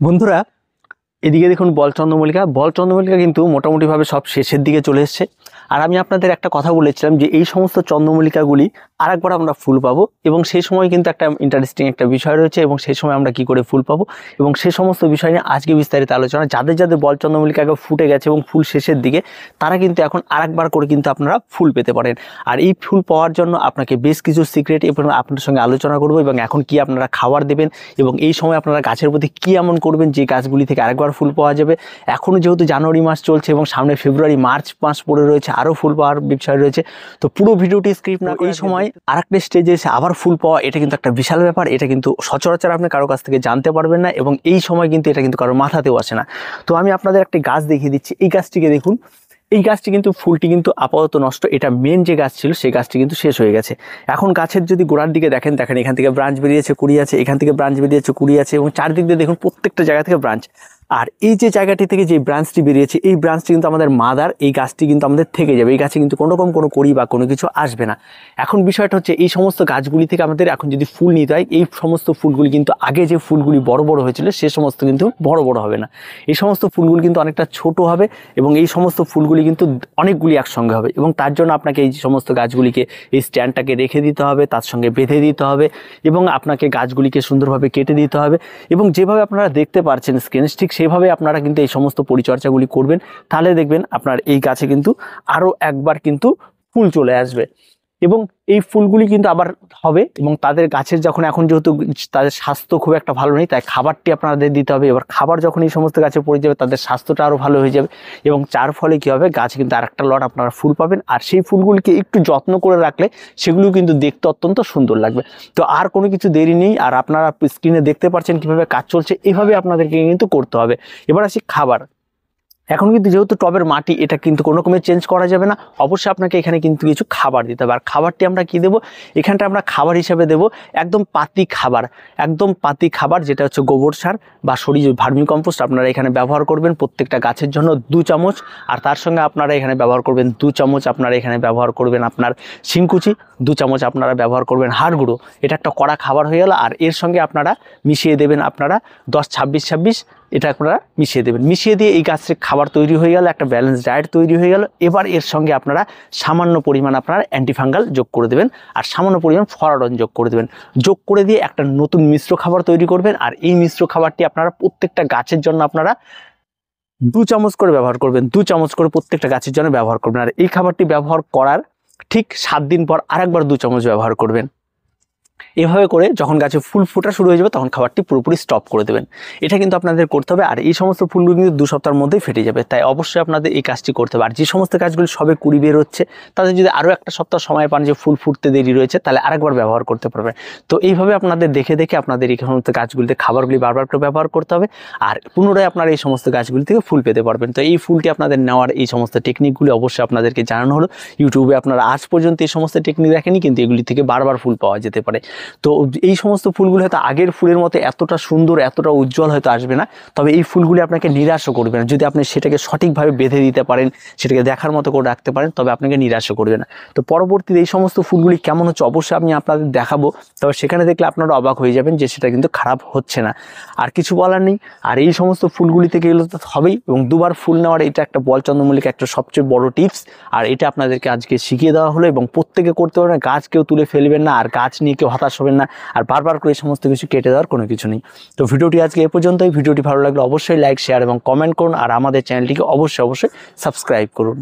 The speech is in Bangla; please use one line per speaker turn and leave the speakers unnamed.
বন্ধুরা, এদিকে দেখুন বল চন্দ্রমল্লিকা কিন্তু মোটামুটিভাবে সব শেষের দিকে চলে এসছে। আর আমি আপনাদের একটা কথা বলেছিলাম যে এই সমস্ত চন্দ্রমল্লিকাগুলি আরেকবার আমরা ফুল পাবো, এবং সেই সময় কিন্তু একটা ইন্টারেস্টিং একটা বিষয় রয়েছে, এবং সেই সময় আমরা কি করে ফুল পাবো এবং সেই সমস্ত বিষয় নিয়ে আজকে বিস্তারিত আলোচনা। যাদের যাদের বল চন্দ্রমল্লিকা আগে ফুটে গেছে এবং ফুল শেষের দিকে, তারা কিন্তু এখন আরেকবার করে কিন্তু আপনারা ফুল পেতে পারেন। আর এই ফুল পাওয়ার জন্য আপনাকে বেশ কিছু সিক্রেট এবং আপনার সঙ্গে আলোচনা করবো, এবং এখন কি আপনারা খাবার দেবেন এবং এই সময় আপনারা গাছের প্রতি কি এমন করবেন যে গাছগুলি থেকে আরেকবার ফুল পাওয়া যাবে। এখনও যেহেতু জানুয়ারি মাস চলছে এবং সামনে ফেব্রুয়ারি মার্চ মাস পড়ে রয়েছে, আরও ফুল পাওয়ার বিষয় রয়েছে। তো পুরো ভিডিওটি স্ক্রিপ্ট না এই সময় আরেকটা স্টেজে এসে আবার ফুল পাওয়া, এটা কিন্তু একটা বিশাল ব্যাপার। এটা কিন্তু সচরাচর আপনি কারো কাছ থেকে জানতে পারবেন না, এবং এই সময় কিন্তু এটা কিন্তু কারোর মাথাতেও আসে না। তো আমি আপনাদের একটা গাছ দেখিয়ে দিচ্ছি। এই গাছটিকে দেখুন, এই গাছটি কিন্তু ফুলটি কিন্তু আপাতত নষ্ট। এটা মেন যে গাছ ছিল সেই গাছটি কিন্তু শেষ হয়ে গেছে। এখন গাছের যদি গোড়ার দিকে দেখেন এখান থেকে ব্রাঞ্চ বেরিয়েছে, কুড়ি আছে, এখান থেকে ব্রাঞ্চ বেরিয়েছে, কুড়ি আছে, এবং চারদিক দিয়ে দেখুন প্রত্যেকটা জায়গা থেকে ব্রাঞ্চ। আর এই যে জায়গাটি থেকে যে ব্রাঞ্চটি বেরিয়েছে, এই ব্রাঞ্চটি কিন্তু আমাদের মাদার, এই গাছটি কিন্তু আমাদের থেকে যাবে। এই গাছে কিন্তু কোনো রকম কোনো কড়ি বা কোনো কিছু আসবে না। এখন বিষয়টা হচ্ছে এই সমস্ত গাছগুলি থেকে আমাদের এখন যদি ফুল নিতে হয়, এই সমস্ত ফুলগুলি কিন্তু আগে যে ফুলগুলি বড় বড় হয়েছিল সে সমস্ত কিন্তু বড় বড় হবে না। এই সমস্ত ফুলগুলি কিন্তু অনেকটা ছোট হবে, এবং এই সমস্ত ফুলগুলি কিন্তু অনেকগুলি একসঙ্গে হবে, এবং তার জন্য আপনাকে এই সমস্ত গাছগুলিকে এই স্ট্যান্ডটাকে রেখে দিতে হবে, তার সঙ্গে বেঁধে দিতে হবে, এবং আপনাকে গাছগুলিকে সুন্দরভাবে কেটে দিতে হবে। এবং যেভাবে আপনারা দেখতে পাচ্ছেন স্ক্রিনে, ঠিক সেভাবে আপনারা কিন্তু এই সমস্ত পরিচর্যাগুলি করবেন। তাহলে দেখবেন আপনার এই গাছে কিন্তু আরও একবার কিন্তু ফুল চলে আসবে, এবং এই ফুলগুলি কিন্তু আবার হবে। এবং তাদের গাছের যখন এখন যেহেতু তাদের স্বাস্থ্য খুব একটা ভালো নেই, তাই খাবারটি আপনাদের দিতে হবে। এবার খাবার যখন এই সমস্ত গাছে পড়ে যাবে, তাদের স্বাস্থ্যটা আরও ভালো হয়ে যাবে, এবং যার ফলে কী হবে, গাছ কিন্তু আরেকটা লট আপনারা ফুল পাবেন। আর সেই ফুলগুলিকে একটু যত্ন করে রাখলে সেগুলিও কিন্তু দেখতে অত্যন্ত সুন্দর লাগবে। তো আর কোনো কিছু দেরি নেই, আর আপনারা স্ক্রিনে দেখতে পাচ্ছেন কীভাবে কাজ চলছে, এভাবে আপনাদেরকে কিন্তু করতে হবে। এবার আসি খাবার। এখন কিন্তু যেহেতু টবের মাটি, এটা কিন্তু কোনো রকমের চেঞ্জ করা যাবে না। অবশ্যই আপনাকে এখানে কিন্তু কিছু খাবার দিতে হবে। আর খাবারটি আমরা কি দেবো, এখানটা আমরা খাবার হিসাবে দেব একদম পাতি খাবার, যেটা হচ্ছে গোবর সার বা ভার্মি কম্পোস্ট আপনারা এখানে ব্যবহার করবেন প্রত্যেকটা গাছের জন্য 2 চামচ। আর তার সঙ্গে আপনারা এখানে ব্যবহার করবেন 2 চামচ, আপনারা এখানে ব্যবহার করবেন আপনার শিংকুচি, 2 চামচ আপনারা ব্যবহার করবেন হাড় গুঁড়ো। এটা একটা কড়া খাবার হয়ে গেল। আর এর সঙ্গে আপনারা মিশিয়ে দেবেন আপনারা 10-26-26, এটা আপনারা মিশিয়ে দেবেন। মিশিয়ে দিয়ে এই গাছের খাবার তৈরি হয়ে গেল, একটা ব্যালেন্স ডায়েট তৈরি হয়ে গেল। এবার এর সঙ্গে আপনারা সামান্য পরিমাণ আপনারা অ্যান্টিফাঙ্গাল যোগ করে দেবেন, আর সামান্য পরিমাণ ফরাডন যোগ করে দেবেন। যোগ করে দিয়ে একটা নতুন মিশ্র খাবার তৈরি করবেন। আর এই মিশ্র খাবারটি আপনারা প্রত্যেকটা গাছের জন্য আপনারা 2 চামচ করে ব্যবহার করবেন, 2 চামচ করে প্রত্যেকটা গাছের জন্য ব্যবহার করবেন। আর এই খাবারটি ব্যবহার করার ঠিক 7 দিন পর আরেকবার 2 চামচ ব্যবহার করবেন। এভাবে করে যখন গাছে ফুল ফোটা শুরু হয়ে যাবে, তখন খাবারটি পুরোপুরি স্টপ করে দেবেন। এটা কিন্তু আপনাদের করতে হবে। আর এই সমস্ত ফুলগুলো কিন্তু 2 সপ্তাহের মধ্যেই ফেটে যাবে, তাই অবশ্যই আপনাদের এই কাজটি করতে হবে। আর যে সমস্ত গাছগুলি সবে কুড়ি বের হচ্ছে, তাদের যদি আরও একটা সপ্তাহ সময় পান যে ফুল ফুটতে দেরি রয়েছে, তাহলে আরেকবার ব্যবহার করতে পারবেন। তো এইভাবে আপনাদের দেখে দেখে আপনাদের এই সমস্ত গাছগুলিতে খাবারগুলি বারবার করে ব্যবহার করতে হবে, আর পুনরায় আপনারা এই সমস্ত গাছগুলি থেকে ফুল পেতে পারবেন। তো এই ফুলটি আপনাদের নেওয়ার এই সমস্ত টেকনিকগুলি অবশ্যই আপনাদেরকে জানানো হলো। ইউটিউবে আপনারা আজ পর্যন্ত এই সমস্ত টেকনিক দেখেনি, কিন্তু এগুলি থেকে বারবার ফুল পাওয়া যেতে পারে। তো এই সমস্ত ফুলগুলো হয়তো আগের ফুলের মতো এতটা সুন্দর, এতটা উজ্জ্বল হয়তো আসবে না, তবে এই ফুলগুলি আপনাকে নিরাশও করবে না। যদি আপনি সেটাকে সঠিকভাবে বেঁধে দিতে পারেন, সেটাকে দেখার মতো করে রাখতে পারেন, তবে আপনাকে নিরাশও করবে না। তো পরবর্তীতে এই সমস্ত ফুলগুলি কেমন হচ্ছে অবশ্যই আমি আপনাদের দেখাবো, তবে সেখানে দেখলে আপনারা অবাক হয়ে যাবেন যে সেটা কিন্তু খারাপ হচ্ছে না। আর কিছু বলার নেই। আর এই সমস্ত ফুলগুলি থেকে এগুলো তো হবেই, এবং 2বার ফুল নেওয়ার এটা একটা বল চন্দ্রমল্লিকা একটা সবচেয়ে বড় টিপস। আর এটা আপনাদেরকে আজকে শিখিয়ে দেওয়া হলো, এবং প্রত্যেকে করতে পারবেন। গাছ কেউ তুলে ফেলবেন না, আর গাছ নিয়ে কেউ হতাশ হবেন না, আর বারবার করে এই সমস্ত কিছু কেটে দেওয়ার কোনো কিছু নেই। তো ভিডিওটি আজকে এ পর্যন্তই। ভিডিওটি ভালো লাগলে অবশ্যই লাইক, শেয়ার এবং কমেন্ট করুন, আর আমাদের চ্যানেলটিকে অবশ্যই সাবস্ক্রাইব করুন।